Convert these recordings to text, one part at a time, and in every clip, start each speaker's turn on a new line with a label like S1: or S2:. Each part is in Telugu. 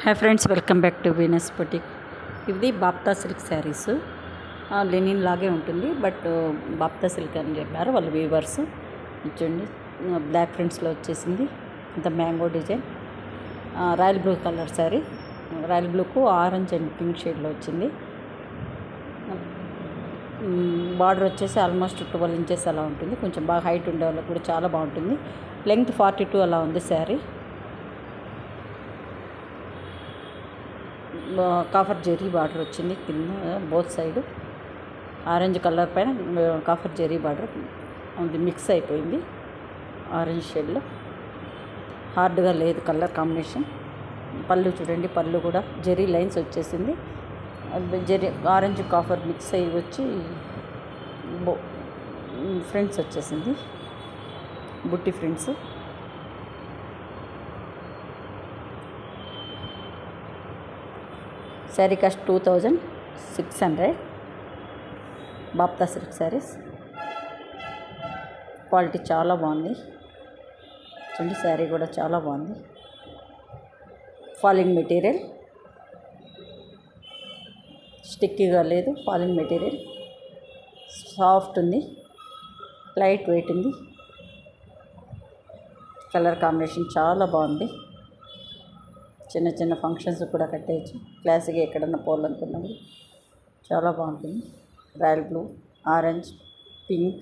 S1: Hi friends, welcome back to Venus boutique. ఇది బాప్తా సిల్క్ శారీస్. లెనిన్ లాగే ఉంటుంది, బట్ బాప్తా సిల్క్ అని చెప్పారు వాళ్ళు వీవర్స్. చూడండి, బ్లాక్ ప్రింట్స్లో వచ్చేసింది. ఇంత mango design, royal blue colour sari. Royal బ్లూకు ఆరెంజ్ అండ్ పింక్ షేడ్లో వచ్చింది. బార్డర్ వచ్చేసి ఆల్మోస్ట్ 12 ఇంచెస్ అలా ఉంటుంది. కొంచెం బాగా హైట్ ఉండే వాళ్ళకి కూడా చాలా బాగుంటుంది. లెంగ్త్ 42 అలా ఉంది శారీ. కాఫర్ జెరీ బార్డర్ వచ్చింది కింద బోత్ సైడు. ఆరెంజ్ కలర్ పైన కాఫర్ జెరీ బార్డర్ అది మిక్స్ అయిపోయింది ఆరెంజ్ షేడ్లో. హార్డ్గా లేదు కలర్ కాంబినేషన్. పళ్ళు చూడండి, పళ్ళు కూడా జెరీ లైన్స్ వచ్చేసింది. జెరీ ఆరెంజ్ కాఫర్ మిక్స్ అయ్యి వచ్చి ఫ్రింట్స్ వచ్చేసింది, బుట్టి ఫ్రింట్స్. శారీ కాస్ట్ 2600. బాప్తా సిల్క్ శారీస్. క్వాలిటీ చాలా బాగుంది. చూడండి, శారీ కూడా చాలా బాగుంది. ఫాలింగ్ మెటీరియల్, స్టిక్కీగా లేదు. ఫాలింగ్ మెటీరియల్ సాఫ్ట్ ఉంది, లైట్ వెయిట్ ఉంది. కలర్ కాంబినేషన్ చాలా బాగుంది. చిన్న చిన్న ఫంక్షన్స్ కూడా కట్టేయచ్చు. క్లాసిక్గా ఎక్కడన్నా పోవాలనుకున్నప్పుడు చాలా బాగుంటుంది. Royal blue, orange, pink.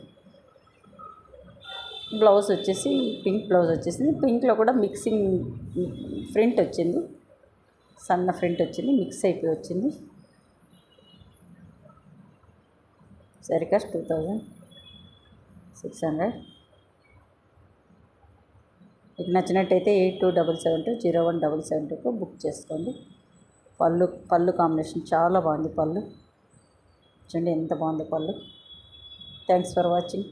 S1: Blouse వచ్చేసి పింక్ బ్లౌజ్ వచ్చేసింది. పింక్లో కూడా మిక్సింగ్ ఫ్రంట్ వచ్చింది, సన్న ఫ్రంట్ వచ్చింది, మిక్స్ అయిపోయి వచ్చింది. శారీ కాస్ట్ 2600. మీకు నచ్చినట్టయితే 8277201772 బుక్ చేసుకోండి. పళ్ళు కాంబినేషన్ చాలా బాగుంది. పళ్ళు చూడండి ఎంత బాగుంది పళ్ళు. Thanks for watching.